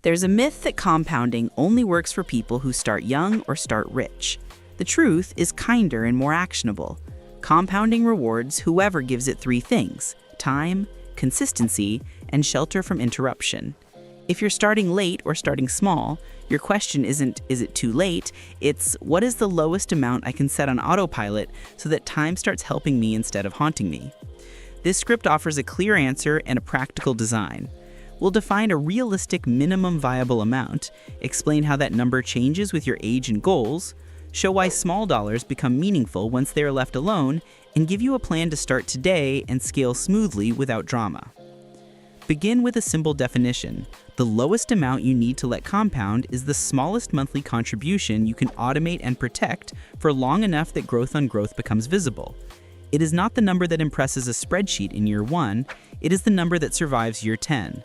There's a myth that compounding only works for people who start young or start rich. The truth is kinder and more actionable. Compounding rewards whoever gives it three things: time, consistency, and shelter from interruption. If you're starting late or starting small, your question isn't, is it too late? It's, what is the lowest amount I can set on autopilot so that time starts helping me instead of haunting me? This script offers a clear answer and a practical design. We'll define a realistic minimum viable amount, explain how that number changes with your age and goals, show why small dollars become meaningful once they are left alone, and give you a plan to start today and scale smoothly without drama. Begin with a simple definition. The lowest amount you need to let compound is the smallest monthly contribution you can automate and protect for long enough that growth on growth becomes visible. It is not the number that impresses a spreadsheet in year 1, it is the number that survives year 10.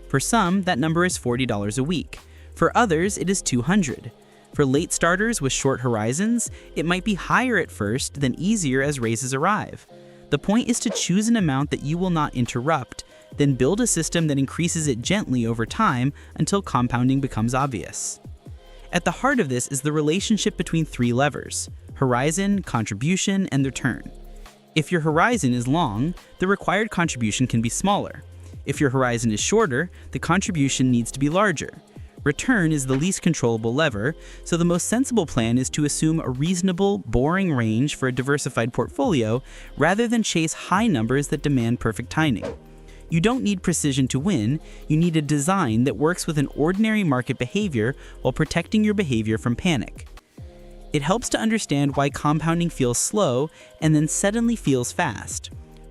For some, that number is $40 a week. For others, it is $200. For late starters with short horizons, it might be higher at first, then easier as raises arrive. The point is to choose an amount that you will not interrupt, then build a system that increases it gently over time until compounding becomes obvious. At the heart of this is the relationship between three levers: horizon, contribution, and return. If your horizon is long, the required contribution can be smaller. If your horizon is shorter, the contribution needs to be larger. Return is the least controllable lever, so the most sensible plan is to assume a reasonable, boring range for a diversified portfolio rather than chase high numbers that demand perfect timing. You don't need precision to win, you need a design that works with an ordinary market behavior while protecting your behavior from panic. It helps to understand why compounding feels slow and then suddenly feels fast.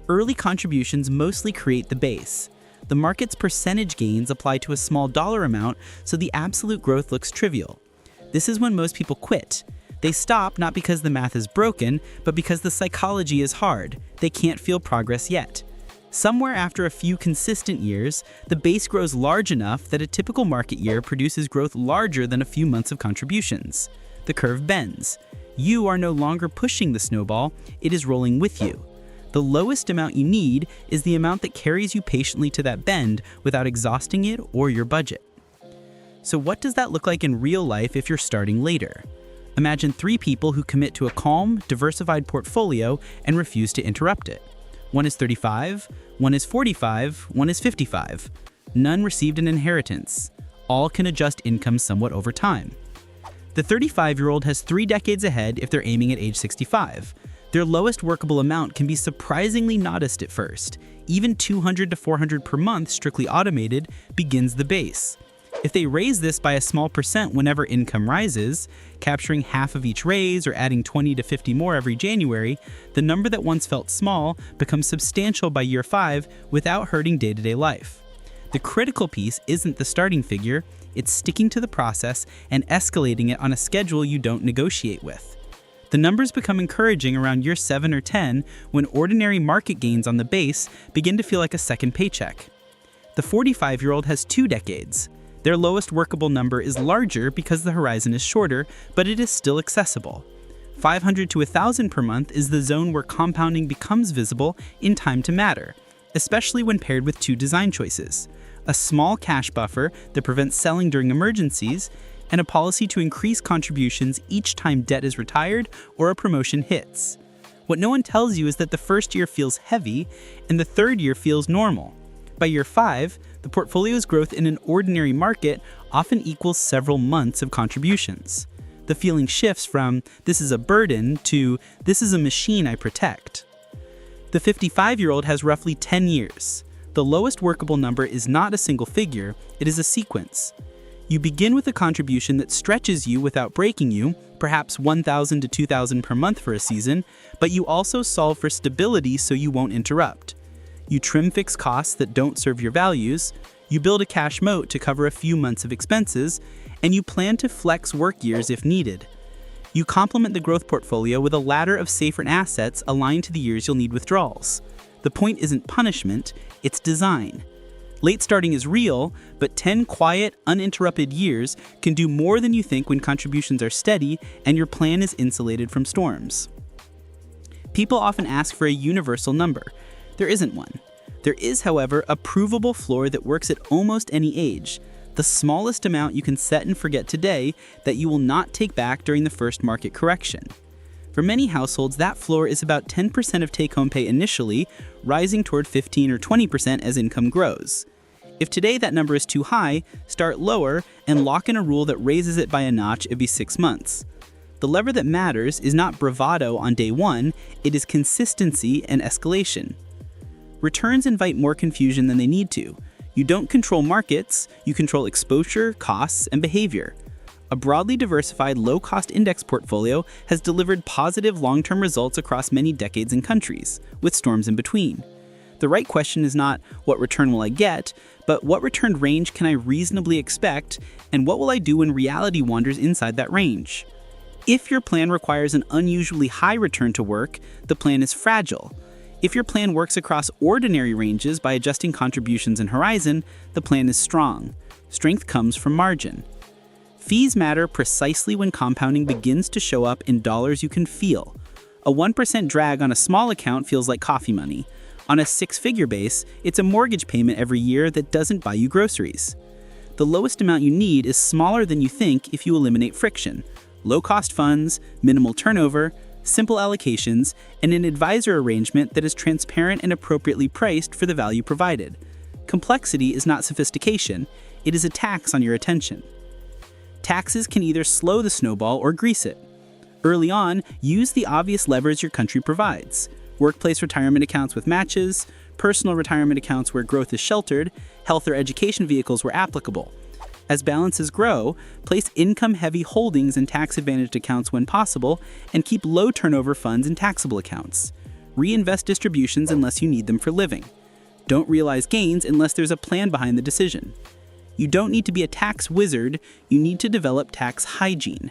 Early contributions mostly create the base. The market's percentage gains apply to a small dollar amount, so the absolute growth looks trivial. This is when most people quit. They stop not because the math is broken, but because the psychology is hard. They can't feel progress yet. Somewhere after a few consistent years, the base grows large enough that a typical market year produces growth larger than a few months of contributions. The curve bends. You are no longer pushing the snowball, it is rolling with you. The lowest amount you need is the amount that carries you patiently to that bend without exhausting it or your budget. So what does that look like in real life if you're starting later? Imagine 3 people who commit to a calm, diversified portfolio and refuse to interrupt it. One is 35, one is 45, one is 55. None received an inheritance. All can adjust income somewhat over time. The 35-year-old has 3 decades ahead if they're aiming at age 65. Their lowest workable amount can be surprisingly modest at first. Even $200 to $400 per month strictly automated begins the base. If they raise this by a small percent whenever income rises, capturing half of each raise or adding 20 to 50 more every January, the number that once felt small becomes substantial by year 5 without hurting day-to-day life. The critical piece isn't the starting figure, it's sticking to the process and escalating it on a schedule you don't negotiate with. The numbers become encouraging around year 7 or 10 when ordinary market gains on the base begin to feel like a second paycheck. The 45-year-old has 2 decades. Their lowest workable number is larger because the horizon is shorter, but it is still accessible. 500 to 1,000 per month is the zone where compounding becomes visible in time to matter, especially when paired with 2 design choices: a small cash buffer that prevents selling during emergencies, and a policy to increase contributions each time debt is retired or a promotion hits. What no one tells you is that the first year feels heavy and the 3rd year feels normal. By year 5, the portfolio's growth in an ordinary market often equals several months of contributions. The feeling shifts from, this is a burden, to, this is a machine I protect. The 55-year-old has roughly 10 years. The lowest workable number is not a single figure, it is a sequence. You begin with a contribution that stretches you without breaking you, perhaps $1,000 to $2,000 per month for a season, but you also solve for stability so you won't interrupt. You trim fixed costs that don't serve your values, you build a cash moat to cover a few months of expenses, and you plan to flex work years if needed. You complement the growth portfolio with a ladder of safer assets aligned to the years you'll need withdrawals. The point isn't punishment, it's design. Late starting is real, but 10 quiet, uninterrupted years can do more than you think when contributions are steady and your plan is insulated from storms. People often ask for a universal number. There isn't one. There is, however, a provable floor that works at almost any age. the smallest amount you can set and forget today that you will not take back during the first market correction. For many households, that floor is about 10% of take-home pay initially, rising toward 15 or 20% as income grows. If today that number is too high, start lower and lock in a rule that raises it by a notch every 6 months. The lever that matters is not bravado on day one, it is consistency and escalation. Returns invite more confusion than they need to. You don't control markets, you control exposure, costs, and behavior. A broadly diversified low-cost index portfolio has delivered positive long-term results across many decades and countries, with storms in between. The right question is not, what return will I get, but what return range can I reasonably expect, and what will I do when reality wanders inside that range? If your plan requires an unusually high return to work, the plan is fragile. If your plan works across ordinary ranges by adjusting contributions and horizon, the plan is strong. Strength comes from margin. Fees matter precisely when compounding begins to show up in dollars you can feel. A 1% drag on a small account feels like coffee money. On a 6-figure base, it's a mortgage payment every year that doesn't buy you groceries. The lowest amount you need is smaller than you think if you eliminate friction. Low-cost funds, minimal turnover, simple allocations, and an advisor arrangement that is transparent and appropriately priced for the value provided. Complexity is not sophistication, it is a tax on your attention. Taxes can either slow the snowball or grease it. Early on, use the obvious levers your country provides. Workplace retirement accounts with matches, personal retirement accounts where growth is sheltered, health or education vehicles where applicable. As balances grow, place income-heavy holdings in tax-advantaged accounts when possible, and keep low-turnover funds in taxable accounts. Reinvest distributions unless you need them for living. Don't realize gains unless there's a plan behind the decision. You don't need to be a tax wizard, you need to develop tax hygiene.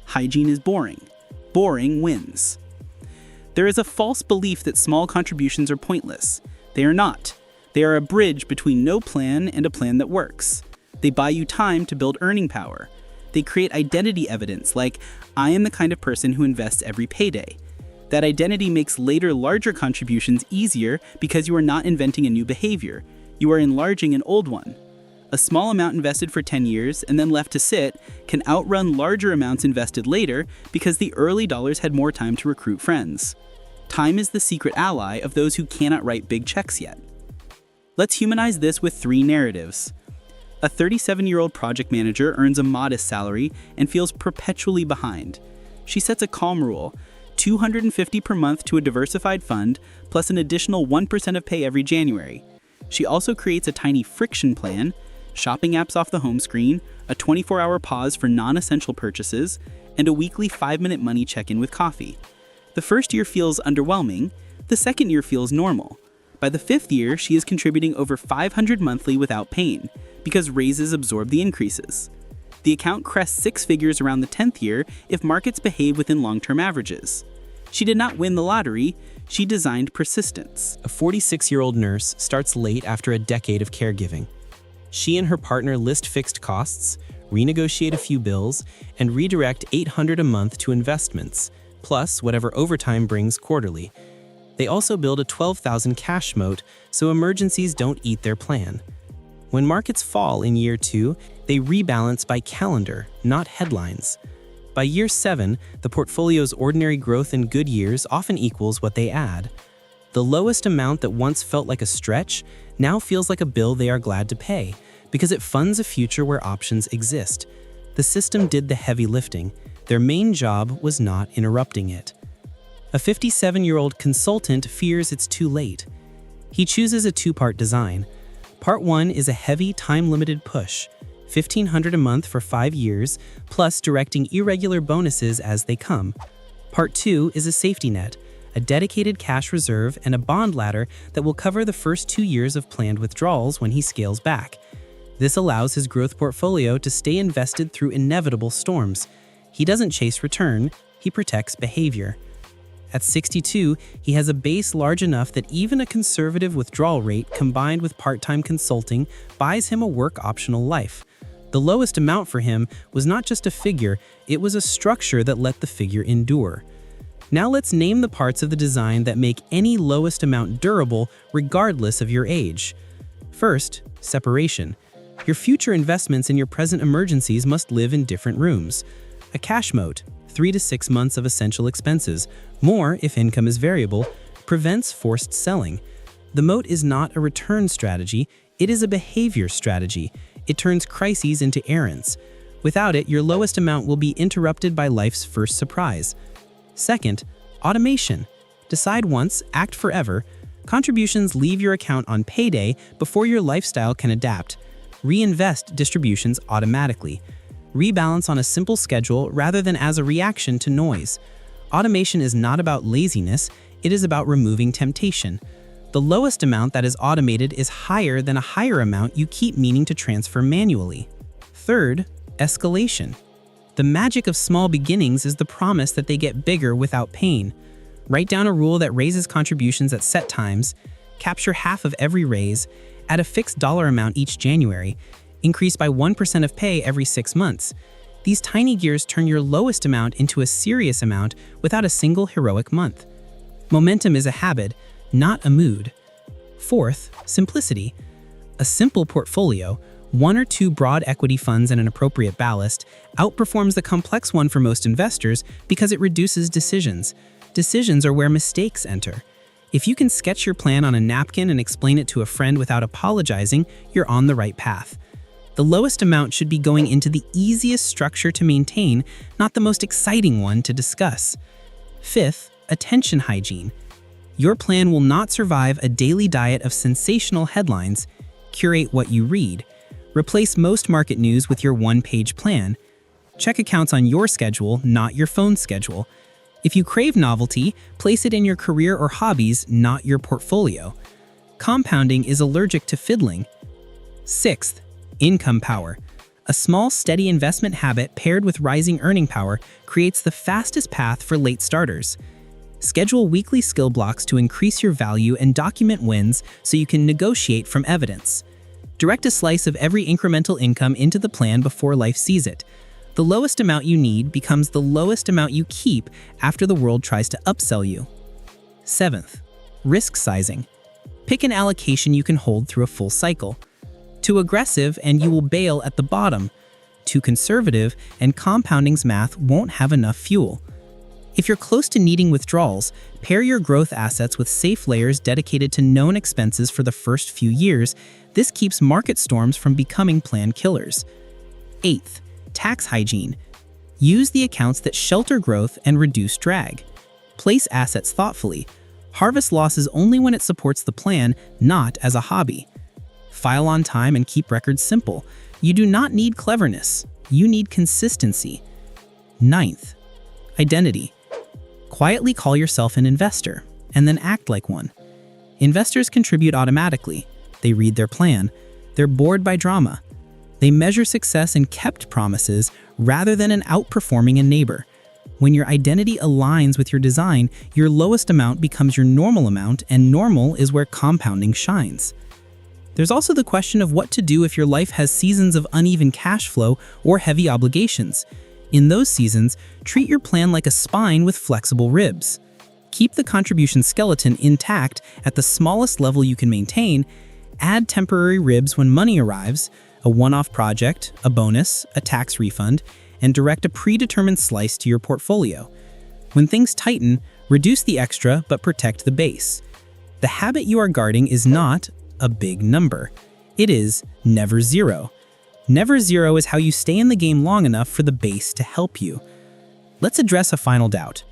Hygiene is boring. Boring wins. There is a false belief that small contributions are pointless. They are not. They are a bridge between no plan and a plan that works. They buy you time to build earning power. They create identity evidence like, I am the kind of person who invests every payday. That identity makes later larger contributions easier because you are not inventing a new behavior. You are enlarging an old one. A small amount invested for 10 years and then left to sit can outrun larger amounts invested later because the early dollars had more time to recruit friends. Time is the secret ally of those who cannot write big checks yet. Let's humanize this with 3 narratives. A 37-year-old project manager earns a modest salary and feels perpetually behind. She sets a calm rule, $250 per month to a diversified fund, plus an additional 1% of pay every January. She also creates a tiny friction plan, shopping apps off the home screen, a 24-hour pause for non-essential purchases, and a weekly 5-minute money check-in with coffee. The first year feels underwhelming, the second year feels normal. By the 5th year, she is contributing over $500 monthly without pain, because raises absorb the increases. The account crests 6 figures around the 10th year if markets behave within long-term averages. She did not win the lottery, she designed persistence. A 46-year-old nurse starts late after a decade of caregiving. She and her partner list fixed costs, renegotiate a few bills, and redirect $800 a month to investments, plus whatever overtime brings quarterly. They also build a $12,000 cash moat so emergencies don't eat their plan. When markets fall in year 2, they rebalance by calendar, not headlines. By year 7, the portfolio's ordinary growth in good years often equals what they add. The lowest amount that once felt like a stretch now feels like a bill they are glad to pay, because it funds a future where options exist. The system did the heavy lifting. Their main job was not interrupting it. A 57-year-old consultant fears it's too late. He chooses a 2-part design. Part 1 is a heavy, time-limited push, $1,500 a month for 5 years, plus directing irregular bonuses as they come. Part 2 is a safety net, a dedicated cash reserve and a bond ladder that will cover the first 2 years of planned withdrawals when he scales back. This allows his growth portfolio to stay invested through inevitable storms. He doesn't chase return, he protects behavior. At 62, he has a base large enough that even a conservative withdrawal rate combined with part-time consulting buys him a work-optional life. The lowest amount for him was not just a figure, it was a structure that let the figure endure. Now let's name the parts of the design that make any lowest amount durable regardless of your age. First, separation. Your future investments and your present emergencies must live in different rooms. A cash moat, 3 to 6 months of essential expenses, more if income is variable, prevents forced selling. The moat is not a return strategy, it is a behavior strategy. It turns crises into errands. Without it, your lowest amount will be interrupted by life's first surprise. Second, automation. Decide once, act forever. Contributions leave your account on payday before your lifestyle can adapt. Reinvest distributions automatically. Rebalance on a simple schedule rather than as a reaction to noise. Automation is not about laziness, it is about removing temptation. The lowest amount that is automated is higher than a higher amount you keep meaning to transfer manually. Third, escalation. The magic of small beginnings is the promise that they get bigger without pain. Write down a rule that raises contributions at set times, capture half of every raise, add a fixed dollar amount each January, increase by 1% of pay every 6 months. These tiny gears turn your lowest amount into a serious amount without a single heroic month. Momentum is a habit, not a mood. Fourth, simplicity. A simple portfolio, 1 or 2 broad equity funds and an appropriate ballast, outperforms the complex one for most investors because it reduces decisions. Decisions are where mistakes enter. If you can sketch your plan on a napkin and explain it to a friend without apologizing, you're on the right path. The lowest amount should be going into the easiest structure to maintain, not the most exciting one to discuss. Fifth, attention hygiene. Your plan will not survive a daily diet of sensational headlines. Curate what you read. Replace most market news with your one-page plan. Check accounts on your schedule, not your phone's schedule. If you crave novelty, place it in your career or hobbies, not your portfolio. Compounding is allergic to fiddling. Sixth, income power. A small, steady investment habit paired with rising earning power creates the fastest path for late starters. Schedule weekly skill blocks to increase your value and document wins so you can negotiate from evidence. Direct a slice of every incremental income into the plan before life sees it. The lowest amount you need becomes the lowest amount you keep after the world tries to upsell you. Seventh, risk sizing. Pick an allocation you can hold through a full cycle. Too aggressive and you will bail at the bottom. Too conservative and compounding's math won't have enough fuel. If you're close to needing withdrawals, pair your growth assets with safe layers dedicated to known expenses for the first few years. This keeps market storms from becoming plan killers. Eighth, tax hygiene. Use the accounts that shelter growth and reduce drag. Place assets thoughtfully. Harvest losses only when it supports the plan, not as a hobby. File on time and keep records simple. You do not need cleverness. You need consistency. Ninth, identity. Quietly call yourself an investor, and then act like one. Investors contribute automatically. They read their plan. They're bored by drama. They measure success in kept promises rather than in outperforming a neighbor. When your identity aligns with your design, your lowest amount becomes your normal amount, and normal is where compounding shines. There's also the question of what to do if your life has seasons of uneven cash flow or heavy obligations. In those seasons, treat your plan like a spine with flexible ribs. Keep the contribution skeleton intact at the smallest level you can maintain. Add temporary ribs when money arrives, a one-off project, a bonus, a tax refund, and direct a predetermined slice to your portfolio. When things tighten, reduce the extra but protect the base. The habit you are guarding is not a big number. It is never zero. Never zero is how you stay in the game long enough for the base to help you. Let's address a final doubt.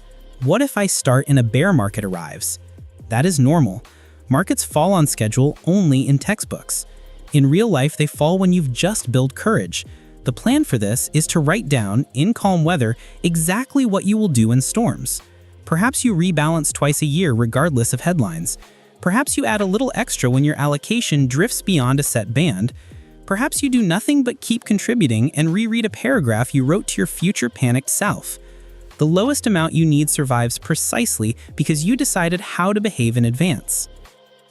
What if I start and a bear market arrives? That is normal. Markets fall on schedule only in textbooks. In real life, they fall when you've just built courage. The plan for this is to write down, in calm weather, exactly what you will do in storms. Perhaps you rebalance twice a year regardless of headlines. Perhaps you add a little extra when your allocation drifts beyond a set band. Perhaps you do nothing but keep contributing and reread a paragraph you wrote to your future panicked self. The lowest amount you need survives precisely because you decided how to behave in advance.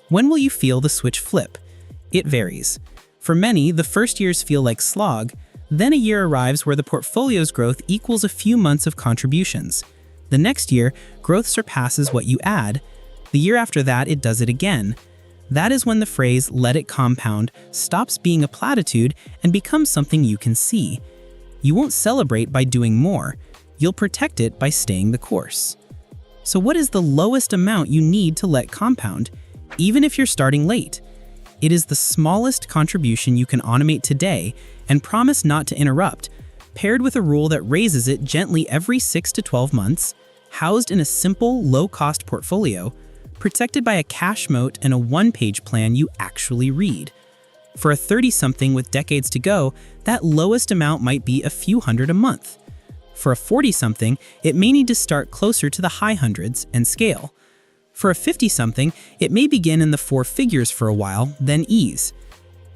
When will you feel the switch flip? It varies. For many, the first years feel like slog, then a year arrives where the portfolio's growth equals a few months of contributions. The next year, growth surpasses what you add. The year after that, it does it again. That is when the phrase "let it compound" stops being a platitude and becomes something you can see. You won't celebrate by doing more. You'll protect it by staying the course. So what is the lowest amount you need to let compound, even if you're starting late? It is the smallest contribution you can automate today and promise not to interrupt, paired with a rule that raises it gently every 6 to 12 months, housed in a simple, low-cost portfolio, protected by a cash moat and a one-page plan you actually read. For a 30-something with decades to go, that lowest amount might be a few hundred a month. For a 40-something, it may need to start closer to the high hundreds and scale. For a 50-something, it may begin in the four figures for a while, then ease.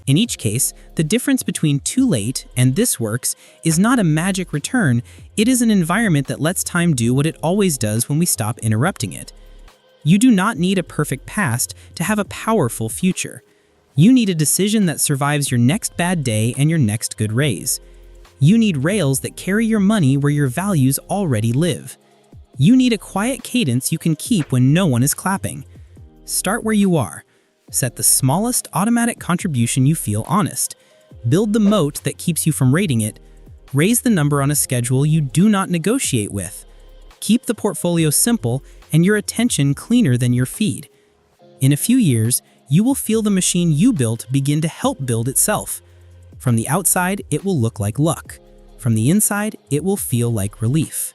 In each case, the difference between too late and this works is not a magic return, it is an environment that lets time do what it always does when we stop interrupting it. You do not need a perfect past to have a powerful future. You need a decision that survives your next bad day and your next good raise. You need rails that carry your money where your values already live. You need a quiet cadence you can keep when no one is clapping. Start where you are. Set the smallest automatic contribution you feel honest. Build the moat that keeps you from rating it. Raise the number on a schedule you do not negotiate with. Keep the portfolio simple and your attention cleaner than your feed. In a few years, you will feel the machine you built begin to help build itself. From the outside, it will look like luck. From the inside, it will feel like relief.